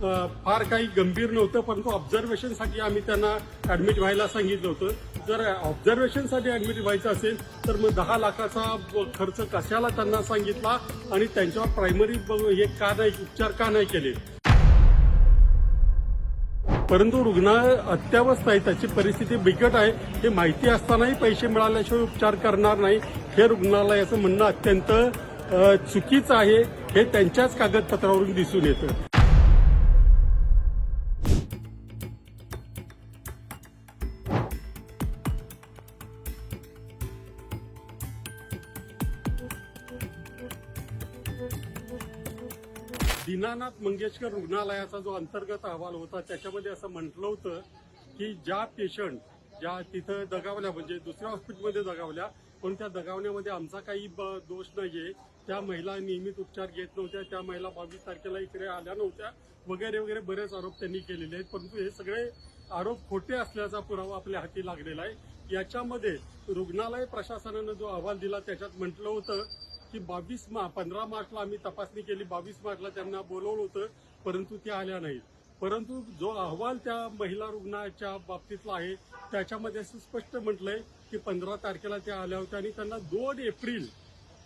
फार काही गंभीर नव्हतं, परंतु ऑब्झर्वेशनसाठी आम्ही त्यांना ऍडमिट व्हायला सांगितलं होतं. जर ऑब्झर्वेशनसाठी ऍडमिट व्हायचं असेल तर मग 10 लाखाचा खर्च कशाला त्यांना सांगितला आणि त्यांच्यावर प्रायमरी हे का नाही, उपचार का नाही केले. परंतु रुग्ण अत्यावस्था आहे, त्याची परिस्थिती बिकट आहे, हे माहिती असतानाही पैसे मिळाल्याशिवाय उपचार करणार नाही, हे रुग्णालयाचं म्हणणं अत्यंत चुकीचं आहे. हे त्यांच्याच कागदपत्रावरून दिसून येतं. दीनानाथ मंगेशकर रुग्णालयाचा जो अंतर्गत अहवाल होता त्याच्यामध्ये असं म्हटलं होतं की ज्या पेशंट ज्या तिथं दगावल्या, म्हणजे दुसऱ्या हॉस्पिटलमध्ये दगावल्या, पण त्या दगावण्यामध्ये आमचा काही दोष नाहीये, त्या महिला नियमित उपचार घेत नव्हत्या, त्या महिला 22 तारखेला इकडे आल्या नव्हत्या वगैरे वगैरे बरेच आरोप त्यांनी केलेले आहेत. परंतु हे सगळे आरोप खोटे असल्याचा पुरावा आपल्या हाती लागलेला आहे. याच्यामध्ये रुग्णालय प्रशासनानं जो अहवाल दिला त्याच्यात म्हटलं होतं की 15 मार्चला आम्ही तपासणी केली, 22 मार्चला त्यांना बोलवलं होतं, परंतु त्या आल्या नाहीत. परंतु जो अहवाल त्या महिला रुग्णाच्या बाबतीतला आहे त्याच्यामध्ये स्पष्ट म्हटलंय की 15 तारखेला त्या आल्या होत्या आणि त्यांना 2 एप्रिल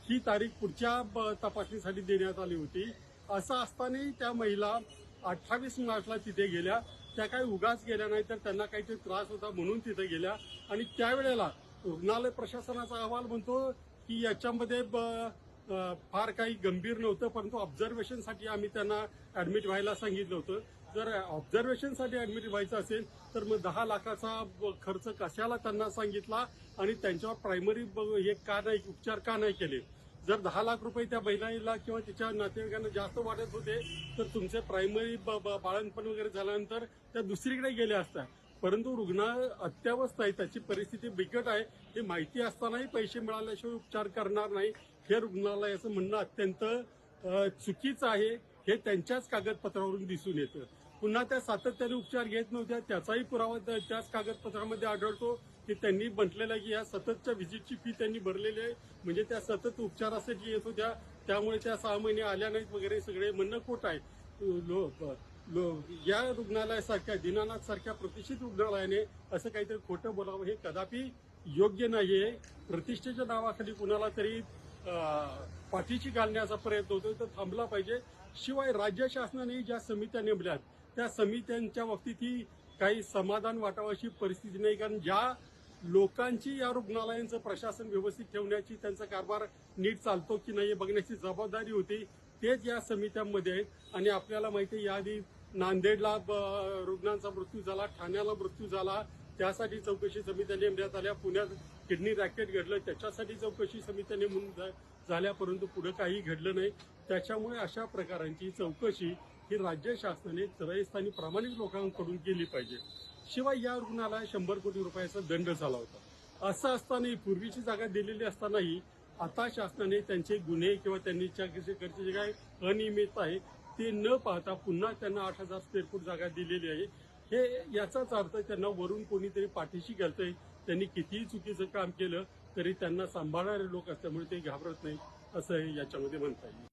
ही तारीख पुढच्या तपासणीसाठी देण्यात आली होती. असं असतानाही त्या महिला 28 मार्चला तिथे गेल्या. त्या काही उगाच गेल्या नाही, तर त्यांना काहीतरी त्रास होता म्हणून तिथे गेल्या. आणि त्यावेळेला रुग्णालय प्रशासनाचा अहवाल म्हणतो की याच्यामध्ये फार काही गंभीर नव्हतं, परंतु ऑब्झर्वेशनसाठी आम्ही त्यांना ऍडमिट व्हायला सांगितलं होतं. जर ऑब्झर्वेशनसाठी ऍडमिट व्हायचं असेल तर मग 10 लाखाचा खर्च कशाला त्यांना सांगितला आणि त्यांच्यावर प्रायमरी हे का नाही, उपचार का नाही केले. जर 10 लाख रुपये त्या महिलेला किंवा तिच्या नातेवाईकांना जास्त वाटत होते तर तुमचे प्रायमरी बाळंतपण वगैरे झाल्यानंतर त्या दुसरीकडे गेल्या असत्या. परंतु रुग्ण अत्यावस्था आहे, त्याची परिस्थिती बिकट आहे, हे माहिती असतानाही पैसे मिळाल्याशिवाय उपचार करणार नाही, हे रुग्णालयाचं म्हणणं अत्यंत चुकीचं आहे. हे त्यांच्याच कागदपत्रावरून दिसून येतं. पुन्हा त्या सातत्याने उपचार घेत नव्हत्या, त्याचाही पुरावा त्याच कागदपत्रामध्ये आढळतो की त्यांनी म्हटलेलं की या सततच्या व्हिजिटची फी त्यांनी भरलेली आहे, म्हणजे त्या सतत उपचारासाठी येत होत्या, त्यामुळे त्या 6 महिने आल्या नाहीत वगैरे सगळे म्हणणं खोटं आहे. या रुग्णालयासारख्या दीनानाथ सारख्या प्रतिष्ठित रुग्णालयाने असं काहीतरी खोटं बोलावं हे कदापि योग्य नाहीये. प्रतिष्ठेच्या नावाखाली कुणाला तरी पाठीशी घालण्याचा प्रयत्न होतो तर थांबला पाहिजे. शिवाय राज्य शासनाने ज्या समित्या नेमल्यात त्या समित्यांच्या बाबतीत ही काही समाधान वाटावं अशी परिस्थिती नाही, कारण ज्या लोकांची या रुग्णालयांचं प्रशासन व्यवस्थित ठेवण्याची, त्यांचा कारभार नीट चालतो की नाही बघण्याची जबाबदारी होती, तेच या समित्यांमध्ये आहेत. आणि आपल्याला माहिती आहे याआधी नांदेडला रुग्णांचा मृत्यू झाला, ठाण्याला मृत्यू झाला, त्यासाठी चौकशी समित्या नेमण्यात आल्या. पुण्यात किडनी रॅकेट घडलं, त्याच्यासाठी चौकशी समित्या नेमून झाल्या, परंतु पुढे काही घडलं नाही. त्याच्यामुळे अशा प्रकारांची चौकशी ही राज्य शासनाने त्रयस्थानी प्रामाणिक लोकांकडून केली पाहिजे. शिवाय या रुग्णालयाला 100 कोटी रुपयाचा दंड झाला होता. असं असतानाही, पूर्वीची जागा दिलेली असतानाही आता शासनाने त्यांचे गुन्हे किंवा त्यांनी जे काही अनियमितता आहे ते न पाहता पुन्हा त्यांना 8,000 स्क्वेअर फूट जागा दिलेली आहे. हे याचाच अर्थ त्यांना वरून कोणीतरी पाठीशी घालतंय. त्यांनी कितीही चुकीचं काम केलं तरी त्यांना सांभाळणारे लोक असल्यामुळे ते घाबरत नाही, असं याच्यामध्ये म्हणता येईल.